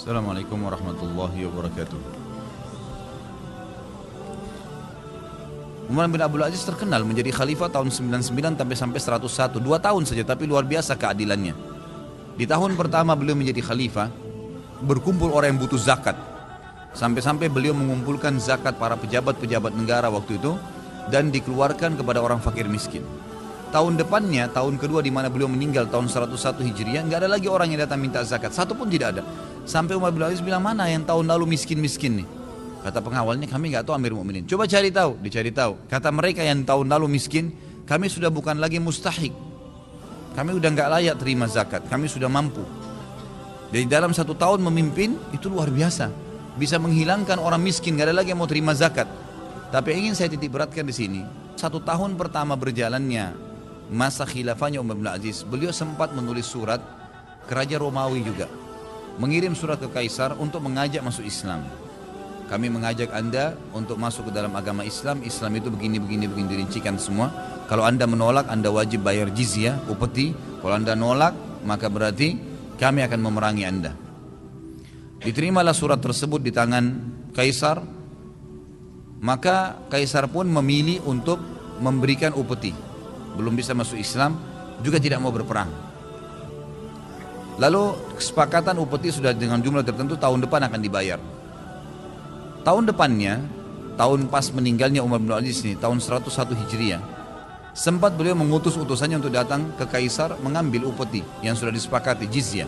Assalamualaikum warahmatullahi wabarakatuh. Umar bin Abdul Aziz terkenal menjadi khalifah tahun 99 sampai 101, 2 tahun saja, tapi luar biasa keadilannya. Di tahun pertama beliau menjadi khalifah, berkumpul orang yang butuh zakat. Sampai-sampai beliau mengumpulkan zakat para pejabat-pejabat negara waktu itu dan dikeluarkan kepada orang fakir miskin. Tahun depannya, tahun kedua di mana beliau meninggal tahun 101 Hijriah, nggak ada lagi orang yang datang minta zakat, satu pun tidak ada. Sampai Umar bin Abdul Aziz bilang, mana yang tahun lalu miskin-miskin nih? Kata pengawalnya, kami nggak tahu Amir Mukminin. Coba cari tahu, dicari tahu. Kata mereka yang tahun lalu miskin, kami sudah bukan lagi mustahik. Kami udah nggak layak terima zakat, kami sudah mampu. Jadi dalam 1 tahun memimpin itu luar biasa, bisa menghilangkan orang miskin, nggak ada lagi yang mau terima zakat. Tapi yang ingin saya titik beratkan di sini, 1 tahun pertama berjalannya masa khilafahnya Umar bin Aziz, beliau sempat menulis surat ke Raja Romawi juga, mengirim surat ke Kaisar untuk mengajak masuk Islam. Kami mengajak anda untuk masuk ke dalam agama Islam. Islam itu begini dirincikan semua. Kalau anda menolak, anda wajib bayar jizyah, upeti. Kalau anda nolak, maka berarti kami akan memerangi anda. Diterimalah surat tersebut di tangan Kaisar. Maka Kaisar pun memilih untuk memberikan upeti. Belum bisa masuk Islam, juga tidak mau berperang. Lalu kesepakatan upeti sudah dengan jumlah tertentu, tahun depan akan dibayar. Tahun depannya, tahun pas meninggalnya Umar bin Abdul Aziz ini, tahun 101 Hijriah, sempat beliau mengutus utusannya untuk datang ke Kaisar mengambil upeti yang sudah disepakati, jizyah.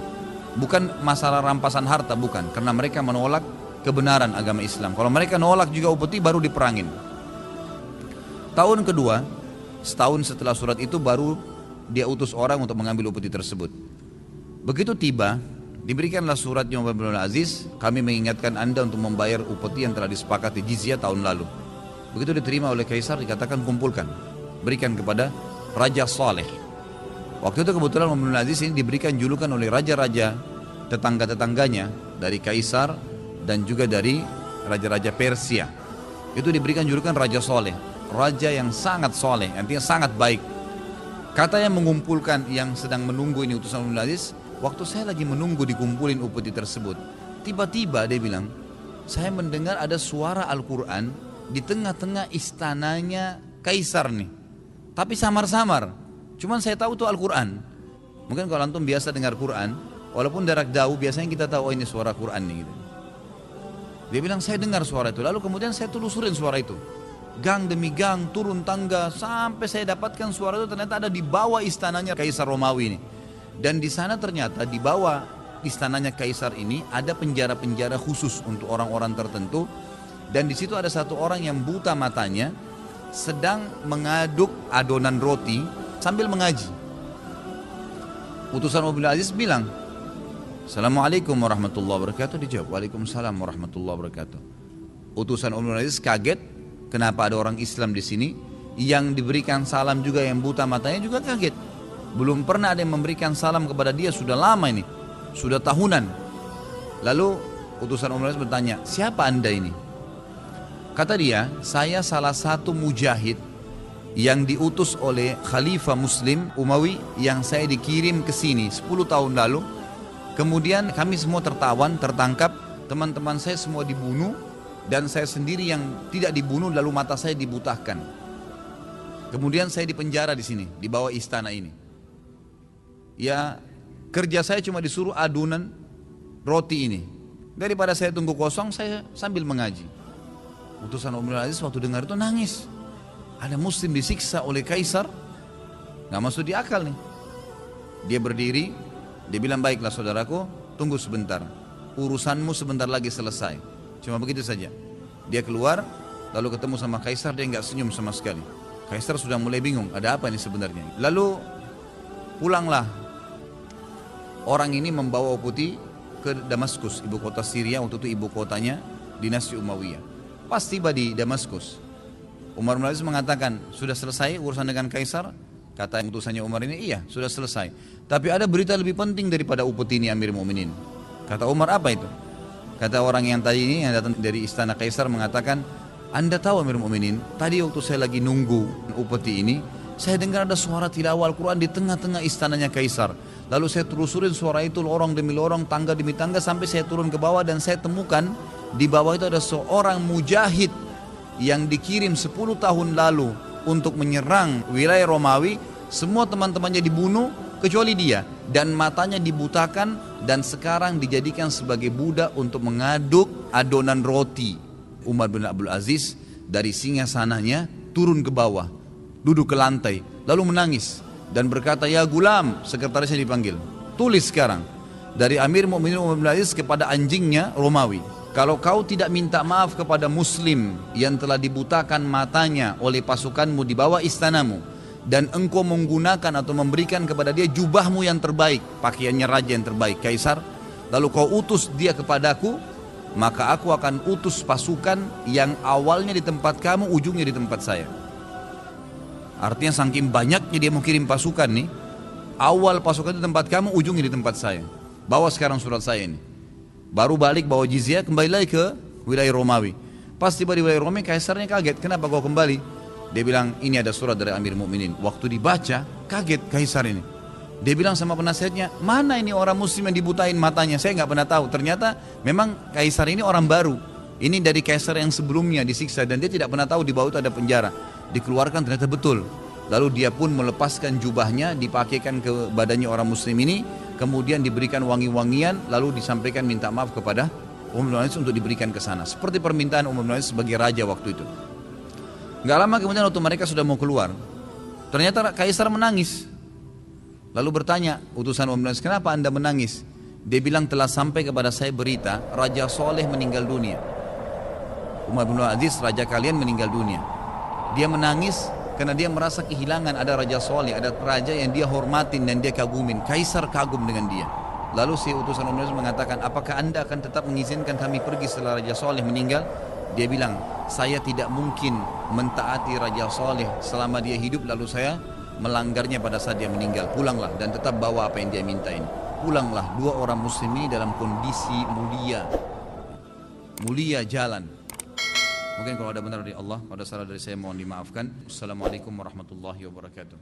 Bukan masalah rampasan harta, bukan, karena mereka menolak kebenaran agama Islam. Kalau mereka nolak juga upeti, baru diperangin. Tahun kedua, setahun setelah surat itu, baru dia utus orang untuk mengambil upeti tersebut. Begitu tiba, diberikanlah suratnya Umar bin Abdul Aziz, kami mengingatkan anda untuk membayar upeti yang telah disepakati jizyah tahun lalu. Begitu diterima oleh Kaisar, dikatakan kumpulkan, berikan kepada Raja Saleh. Waktu itu kebetulan Umar bin Abdul Aziz ini diberikan julukan oleh raja-raja tetangga-tetangganya dari Kaisar dan juga dari raja-raja Persia. Itu diberikan julukan Raja Saleh, raja yang sangat soleh, artinya sangat baik. Kata yang mengumpulkan, yang sedang menunggu ini utusan Umar bin Abdul Aziz, waktu saya lagi menunggu dikumpulin upeti tersebut, tiba-tiba dia bilang, saya mendengar ada suara Al-Quran di tengah-tengah istananya Kaisar nih, tapi samar-samar, cuman saya tahu itu Al-Quran. Mungkin kalau antum biasa dengar Quran, walaupun jarak jauh, biasanya kita tahu, oh ini suara Quran nih gitu. Dia bilang, saya dengar suara itu, lalu kemudian saya telusurin suara itu, gang demi gang, turun tangga, sampai saya dapatkan suara itu ternyata ada di bawah istananya Kaisar Romawi ini. Dan di sana ternyata di bawah istananya Kaisar ini ada penjara-penjara khusus untuk orang-orang tertentu. Dan di situ ada satu orang yang buta matanya sedang mengaduk adonan roti sambil mengaji. Utusan Umar bin Aziz bilang, Assalamualaikum warahmatullahi wabarakatuh. Dijawab, Waalaikumsalam warahmatullahi wabarakatuh. Utusan Umar bin Aziz kaget, kenapa ada orang Islam di sini? Yang diberikan salam juga yang buta matanya juga kaget. Belum pernah ada yang memberikan salam kepada dia, sudah lama ini, sudah tahunan. Lalu utusan Umar bin Aziz bertanya, siapa anda ini? Kata dia, saya salah satu mujahid yang diutus oleh Khalifah Muslim Umawi yang saya dikirim ke sini 10 tahun lalu. Kemudian kami semua tertawan, tertangkap, teman-teman saya semua dibunuh, dan saya sendiri yang tidak dibunuh, lalu mata saya dibutahkan. Kemudian saya dipenjara di sini, di bawah istana ini. Ya, kerja saya cuma disuruh adunan roti ini. Daripada saya tunggu kosong, saya sambil mengaji. Utusan Umar bin Aziz waktu dengar itu nangis. Ada muslim disiksa oleh Kaisar, nggak masuk di akal nih. Dia berdiri, dia bilang, baiklah saudaraku, tunggu sebentar, urusanmu sebentar lagi selesai. Cuma begitu saja. Dia keluar, lalu ketemu sama Kaisar, dia nggak senyum sama sekali. Kaisar sudah mulai bingung, ada apa ini sebenarnya. Lalu pulanglah orang ini membawa upeti ke Damaskus, ibu kota Syria. Waktu itu ibu kotanya dinasti Umayyah. Pas tiba di Damaskus, Umar bin Aziz mengatakan, sudah selesai urusan dengan Kaisar? Kata yang utusannya Umar ini, iya sudah selesai. Tapi ada berita lebih penting daripada upeti ini Amir Mukminin. Kata Umar, apa itu? Kata orang yang tadi ini, yang datang dari istana Kaisar, mengatakan, anda tahu Amir Mukminin, tadi waktu saya lagi nunggu upeti ini, saya dengar ada suara tilawah Al-Quran di tengah-tengah istananya Kaisar. Lalu saya telusurin suara itu lorong demi lorong, tangga demi tangga, sampai saya turun ke bawah dan saya temukan di bawah itu ada seorang mujahid yang dikirim 10 tahun lalu untuk menyerang wilayah Romawi. Semua teman-temannya dibunuh kecuali dia, dan matanya dibutakan dan sekarang dijadikan sebagai budak untuk mengaduk adonan roti. Umar bin Abdul Aziz dari singgasananya turun ke bawah, duduk ke lantai, lalu menangis dan berkata, "Ya gulam," sekretarisnya dipanggil, "tulis sekarang dari Amir Mukminin Umar bin Aziz kepada anjingnya Romawi, kalau kau tidak minta maaf kepada muslim yang telah dibutakan matanya oleh pasukanmu di bawah istanamu, dan engkau menggunakan atau memberikan kepada dia jubahmu yang terbaik, pakaiannya raja yang terbaik, kaisar, lalu kau utus dia kepadaku, maka aku akan utus pasukan yang awalnya di tempat kamu, ujungnya di tempat saya." Artinya saking banyaknya dia mau kirim pasukan nih, awal pasukan di tempat kamu, ujungnya di tempat saya. Bawa sekarang surat saya ini. Baru balik bawa jizyah, kembali lagi ke wilayah Romawi. Pas tiba di wilayah Romawi, kaisarnya kaget, "Kenapa kau kembali?" Dia bilang, "Ini ada surat dari Amir Mukminin." Waktu dibaca, kaget kaisar ini. Dia bilang sama penasihatnya, "Mana ini orang muslim yang dibutain matanya? Saya nggak pernah tahu." Ternyata memang kaisar ini orang baru. Ini dari kaisar yang sebelumnya disiksa dan dia tidak pernah tahu di bawah itu ada penjara. Dikeluarkan, ternyata betul. Lalu dia pun melepaskan jubahnya, dipakaikan ke badannya orang muslim ini, kemudian diberikan wangi-wangian, lalu disampaikan minta maaf kepada Umar bin Aziz untuk diberikan ke sana. Seperti permintaan Umar bin Aziz sebagai raja waktu itu. Gak lama kemudian waktu mereka sudah mau keluar, ternyata kaisar menangis. Lalu bertanya utusan Umar bin Aziz, "Kenapa anda menangis?" Dia bilang, "Telah sampai kepada saya berita Raja Soleh meninggal dunia. Umar bin Aziz, raja kalian, meninggal dunia." Dia menangis karena dia merasa kehilangan ada Raja Soleh, ada raja yang dia hormatin dan dia kagumin. Kaisar kagum dengan dia. Lalu si utusan Umar bin Aziz mengatakan, "Apakah anda akan tetap mengizinkan kami pergi setelah Raja Soleh meninggal?" Dia bilang, "Saya tidak mungkin mentaati Raja Soleh selama dia hidup lalu saya melanggarnya pada saat dia meninggal. Pulanglah dan tetap bawa apa yang dia minta ini. Pulanglah, dua orang muslim ini dalam kondisi mulia jalan." Mungkin kalau ada benar dari Allah, kalau ada salah dari saya mohon dimaafkan. Assalamualaikum warahmatullahi wabarakatuh.